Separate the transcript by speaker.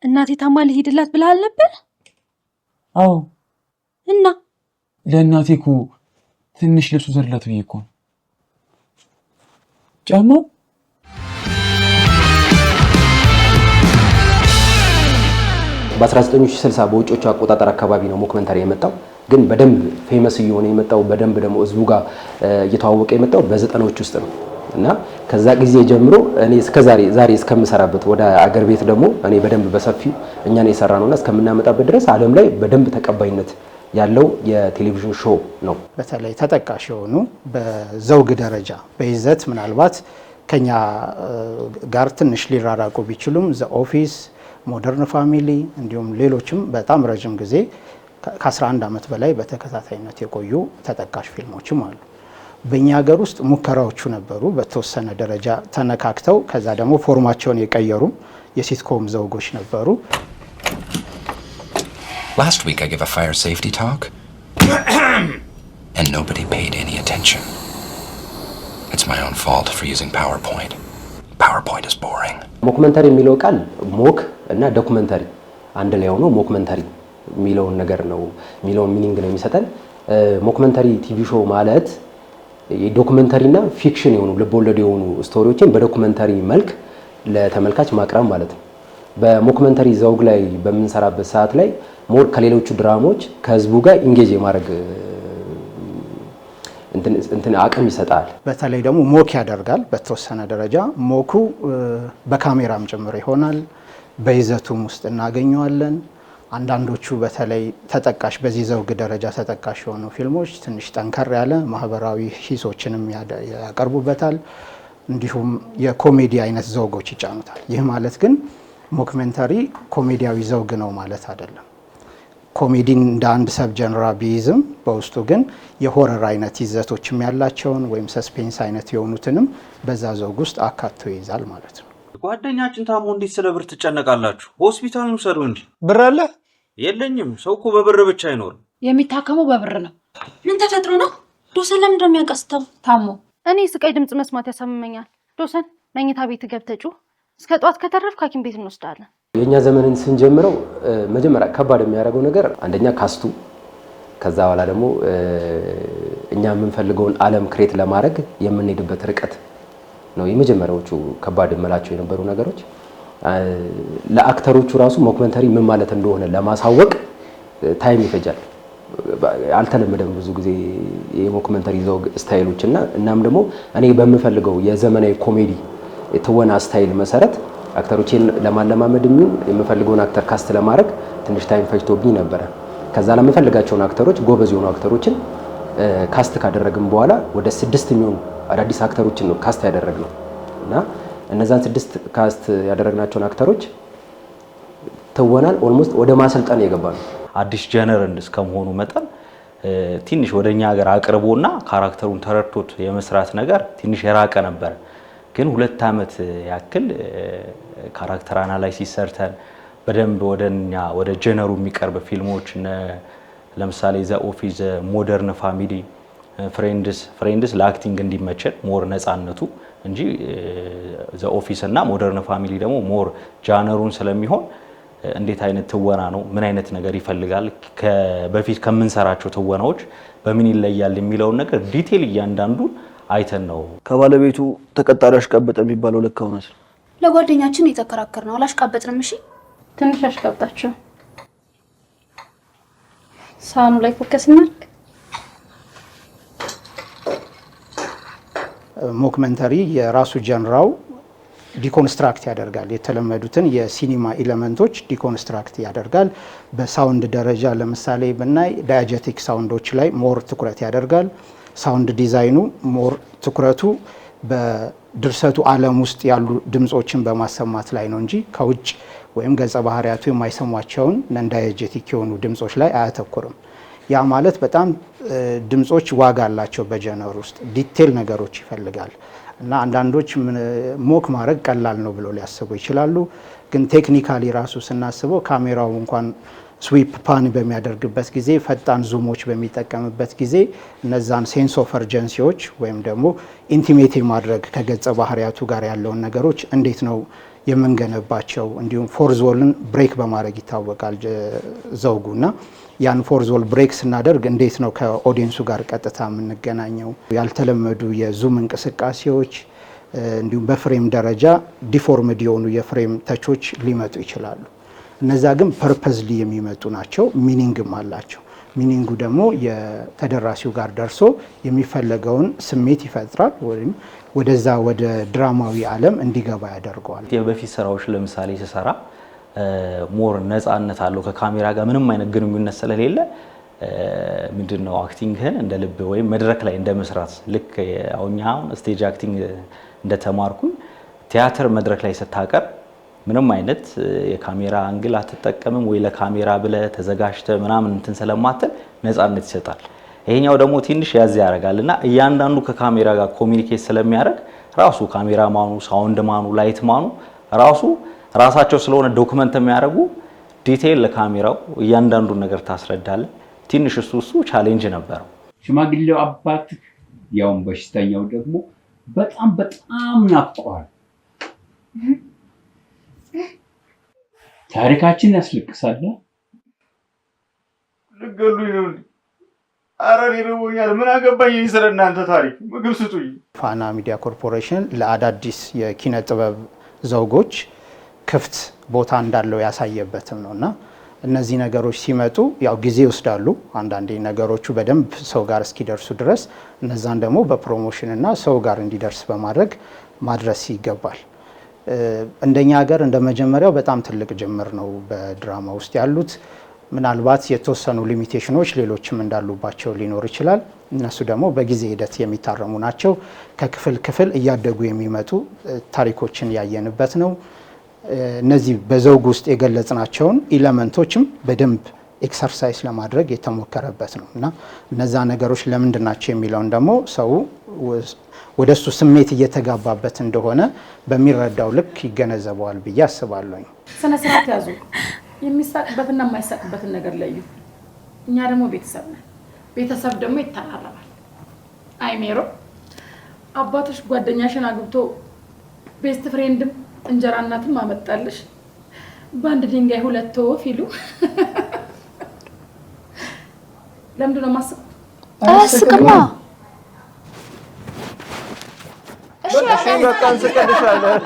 Speaker 1: እናቴ ታማ ልሂድላት ብለሃል ነበር?
Speaker 2: አዎ።
Speaker 1: እና
Speaker 2: ለእናቴ እኮ ትንሽ ልብሱ ዘርላት ብዬ እኮ ጫማው
Speaker 3: በ1960 በውጮቹ አቆጣጠር አካባቢ ነው ሞክመንተሪ የመጣው። ግን በደንብ ፌመስ እየሆነ የመጣው በደንብ ደግሞ ህዝቡ ጋር እየተዋወቀ የመጣው በ90ዎች ውስጥ ነው እና ከዛ ጊዜ ጀምሮ እኔ እስከ ዛሬ እስከምሰራበት ወደ አገር ቤት ደግሞ እኔ በደንብ በሰፊው እኛን የሰራ ነውና እስከምናመጣበት ድረስ ዓለም ላይ በደንብ ተቀባይነት ያለው የቴሌቪዥን ሾው ነው።
Speaker 4: በተለይ ተጠቃሽ የሆኑ በዘውግ ደረጃ በይዘት ምናልባት ከኛ ጋር ትንሽ ሊራራቁ ቢችሉም ዘ ኦፊስ፣ ሞደርን ፋሚሊ እንዲሁም ሌሎችም በጣም ረጅም ጊዜ ከ11 ዓመት በላይ በተከታታይነት የቆዩ ተጠቃሽ ፊልሞችም አሉ። በእኛ ሀገር ውስጥ ሙከራዎቹ ነበሩ በተወሰነ ደረጃ ተነካክተው ከዛ ደግሞ ፎርማቸውን የቀየሩ የሲትኮም ዘውጎች ነበሩ።
Speaker 5: Last week I gave a fire safety talk and nobody paid any attention. It's my own fault for using PowerPoint. PowerPoint is boring.
Speaker 3: ሞክመንተሪ የሚለው ቃል ሞክ እና ዶክመንተሪ አንድ ላይ ሆኖ ሞክመንተሪ የሚለውን ነገር ነው የሚለውን ሚኒንግ ነው የሚሰጠን። ሞክመንተሪ ቲቪ ሾው ማለት የዶክመንተሪና ፊክሽን የሆኑ ልቦለድ የሆኑ ስቶሪዎችን በዶክመንተሪ መልክ ለተመልካች ማቅረብ ማለት ነው። በሞክመንተሪ ዘውግ ላይ በምንሰራበት ሰዓት ላይ ሞር ከሌሎቹ ድራማዎች ከህዝቡ ጋር ኢንጌጅ የማድረግ እንትን አቅም ይሰጣል።
Speaker 4: በተለይ ደግሞ ሞክ ያደርጋል በተወሰነ ደረጃ ሞኩ በካሜራም ጭምር ይሆናል። በይዘቱም ውስጥ እናገኘዋለን። አንዳንዶቹ በተለይ ተጠቃሽ በዚህ ዘውግ ደረጃ ተጠቃሽ የሆኑ ፊልሞች ትንሽ ጠንከር ያለ ማህበራዊ ሂሶችንም ያቀርቡበታል። እንዲሁም የኮሜዲ አይነት ዘውጎች ይጫኑታል። ይህ ማለት ግን ሞክመንተሪ ኮሜዲያዊ ዘውግ ነው ማለት አይደለም። ኮሜዲን እንደ አንድ ሰብ ጀነራ ቢይዝም በውስጡ ግን የሆረር አይነት ይዘቶችም ያላቸውን ወይም ሰስፔንስ አይነት የሆኑትንም በዛ ዘውግ ውስጥ አካቶ ይይዛል ማለት ነው።
Speaker 6: ጓደኛችን ታሞ እንዴት ስለ ብር ትጨነቃላችሁ? ሆስፒታል ውሰዱ እንጂ።
Speaker 7: ብር አለ?
Speaker 6: የለኝም። ሰው እኮ በብር ብቻ አይኖርም።
Speaker 1: የሚታከመው በብር ነው። ምን ተፈጥሮ ነው? ዶሰን ለምን እንደሚያቀስተው ታሞ። እኔ ስቃይ ድምጽ መስማት ያሳምመኛል። ዶሰን መኝታ ቤት ገብተጩ እስከ ጧት ከተረፍክ ሐኪም ቤት እንወስዳለን።
Speaker 3: የኛ ዘመንን ስንጀምረው መጀመሪያ ከባድ የሚያደርገው ነገር አንደኛ ካስቱ፣ ከዛ በኋላ ደግሞ እኛ የምንፈልገውን ዓለም ክሬት ለማድረግ የምንሄድበት ርቀት ነው። የመጀመሪያዎቹ ከባድ የምላቸው የነበሩ ነገሮች ለአክተሮቹ ራሱ ሞክመንተሪ ምን ማለት እንደሆነ ለማሳወቅ ታይም ይፈጃል። አልተለመደም ብዙ ጊዜ የሞክመንተሪ ዘውግ ስታይሎች እና እናም ደግሞ እኔ በምፈልገው የዘመናዊ ኮሜዲ የትወና ስታይል መሰረት አክተሮችን ለማለማመድ የሚሆን የምፈልገውን አክተር ካስት ለማድረግ ትንሽ ታይም ፈጅቶብኝ ነበረ። ከዛ ለምፈልጋቸውን አክተሮች ጎበዝ የሆኑ አክተሮችን ካስት ካደረግን በኋላ ወደ 6 የሚሆኑ አዳዲስ አክተሮችን ነው ካስት ያደረግነው እና እነዛን 6 ካስት ያደረግናቸውን አክተሮች ትወናል ኦልሞስት ወደ ማሰልጠን የገባ ነው።
Speaker 6: አዲስ ጀነር እስከመሆኑ መጠን ትንሽ ወደኛ ሀገር አቅርቦና ካራክተሩን ተረድቶት የመስራት ነገር ትንሽ የራቀ ነበር። ግን 2 ዓመት ያክል ካራክተር አናላይሲስ ሰርተን በደንብ ወደ ጀነሩ የሚቀርብ ፊልሞች ለምሳሌ ዘ ኦፊስ፣ ሞደርን ፋሚሊ፣ ፍሬንድስ ለአክቲንግ እንዲመቸን ሞር ነፃነቱ እንጂ ዘ ኦፊስ እና ሞደርን ፋሚሊ ደግሞ ሞር ጃነሩን ስለሚሆን እንዴት አይነት ትወና ነው ምን አይነት ነገር ይፈልጋል በፊት ከምንሰራቸው ትወናዎች በምን ይለያል የሚለውን ነገር ዲቴል እያንዳንዱ አይተን ነው።
Speaker 7: ከባለቤቱ ተቀጣሪ አሽቃበጠ የሚባለው ለካ ሆነስ
Speaker 1: ለጓደኛችን የተከራከር ነው አላሽቃበጥንም። እሺ ትንሽ አሽቃበጣችሁ ሳኑ ላይ ፎከስ እናድርግ።
Speaker 4: ሞክመንተሪ የራሱ ጀነራው ዲኮንስትራክት ያደርጋል። የተለመዱትን የሲኒማ ኤሌመንቶች ዲኮንስትራክት ያደርጋል። በሳውንድ ደረጃ ለምሳሌ ብናይ ዳያጀቲክ ሳውንዶች ላይ ሞር ትኩረት ያደርጋል። ሳውንድ ዲዛይኑ ሞር ትኩረቱ በድርሰቱ ዓለም ውስጥ ያሉ ድምጾችን በማሰማት ላይ ነው እንጂ ከውጭ ወይም ገጸ ባህሪያቱ የማይሰሟቸውን ነን ዳያጀቲክ የሆኑ ድምጾች ላይ አያተኩርም። ያ ማለት በጣም ድምጾች ዋጋ አላቸው። በጀነር ውስጥ ዲቴል ነገሮች ይፈልጋል እና አንዳንዶች ሞክ ማድረግ ቀላል ነው ብለው ሊያስቡ ይችላሉ። ግን ቴክኒካሊ ራሱ ስናስበው ካሜራው እንኳን ስዊፕ ፓን በሚያደርግበት ጊዜ ፈጣን ዙሞች በሚጠቀምበት ጊዜ እነዛን ሴንስ ኦፍ እርጀንሲዎች ወይም ደግሞ ኢንቲሜት ማድረግ ከገጸ ባህሪያቱ ጋር ያለውን ነገሮች እንዴት ነው የምንገነባቸው እንዲሁም ፎርዝ ዎልን ብሬክ በማድረግ ይታወቃል ዘውጉና ያን ፎርዝ ዎል ብሬክ ስናደርግ እንዴት ነው ከኦዲየንሱ ጋር ቀጥታ የምንገናኘው? ያልተለመዱ የዙም እንቅስቃሴዎች እንዲሁም በፍሬም ደረጃ ዲፎርምድ የሆኑ የፍሬም ተቾች ሊመጡ ይችላሉ። እነዛ ግን ፐርፐዝሊ የሚመጡ ናቸው፣ ሚኒንግም አላቸው። ሚኒንጉ ደግሞ የተደራሲው ጋር ደርሶ የሚፈለገውን ስሜት ይፈጥራል ወይም ወደዛ ወደ ድራማዊ ዓለም እንዲገባ ያደርገዋል።
Speaker 6: የበፊት ስራዎች ለምሳሌ ሲሰራ ሞር ነፃነት አለው ከካሜራ ጋር ምንም አይነት ግንኙነት ስለሌለ ምንድነው አክቲንግህን እንደ ልብ ወይም መድረክ ላይ እንደ መስራት ልክ አሁን ስቴጅ አክቲንግ እንደተማርኩኝ ቲያትር መድረክ ላይ ስታቀር ምንም አይነት የካሜራ አንግል አትጠቀምም ወይ ለካሜራ ብለ ተዘጋጅተ ምናምን እንትን ስለማትል ነፃነት ይሰጣል። ይሄኛው ደግሞ ትንሽ ያዝ ያደርጋልና እያንዳንዱ ከካሜራ ጋር ኮሚኒኬት ስለሚያደርግ ራሱ ካሜራማኑ፣ ሳውንድ ማኑ፣ ላይት ማኑ ራሳቸው ስለሆነ ዶክመንት የሚያደርጉ ዲቴይል ለካሜራው እያንዳንዱ ነገር ታስረዳለ። ትንሽ እሱ ቻሌንጅ ነበረው።
Speaker 8: ሽማግሌው አባት ያውን በሽተኛው ደግሞ በጣም ናፍቀዋል። ታሪካችን ያስለቅሳል።
Speaker 9: ልገሉኝ ነው። ኧረ እኔ ርቦኛል። ምን አገባኝ ስለ እናንተ ታሪክ? ምግብ ስጡኝ።
Speaker 4: ፋና ሚዲያ ኮርፖሬሽን ለአዳዲስ የኪነ ጥበብ ዘውጎች ክፍት ቦታ እንዳለው ያሳየበትም ነውና እነዚህ ነገሮች ሲመጡ ያው ጊዜ ይወስዳሉ። አንዳንዴ ነገሮቹ በደንብ ሰው ጋር እስኪደርሱ ድረስ እነዛን ደግሞ በፕሮሞሽን እና ሰው ጋር እንዲደርስ በማድረግ ማድረስ ይገባል። እንደኛ ሀገር እንደመጀመሪያው በጣም ትልቅ ጅምር ነው በድራማ ውስጥ ያሉት። ምናልባት የተወሰኑ ሊሚቴሽኖች ሌሎችም እንዳሉባቸው ሊኖር ይችላል። እነሱ ደግሞ በጊዜ ሂደት የሚታረሙ ናቸው። ከክፍል እያደጉ የሚመጡ ታሪኮችን ያየንበት ነው። እነዚህ በዘውግ ውስጥ የገለጽናቸውን ኢለመንቶችም በደንብ ኤክሰርሳይዝ ለማድረግ የተሞከረበት ነው እና እነዛ ነገሮች ለምንድን ናቸው የሚለውን ደግሞ ሰው ወደሱ ስሜት እየተጋባበት እንደሆነ በሚረዳው ልክ ይገነዘበዋል ብዬ አስባለሁ።
Speaker 10: ስነ ስርዓት ያዙ። የሚሳቅበትና የማይሳቅበትን ነገር ለዩ። እኛ ደግሞ ቤተሰብ ነን። ቤተሰብ ደግሞ ይተራረባል። አይሜሮ አባቶች ጓደኛሽን አግብቶ ቤስት ፍሬንድም እንጀራ እናትም አመጣልሽ። በአንድ ድንጋይ ሁለት ወፍ ይሉ። ለምንድን ነው ማስብ?
Speaker 1: አስቅማ
Speaker 7: እሺ በቃ እንስቀልሻለን።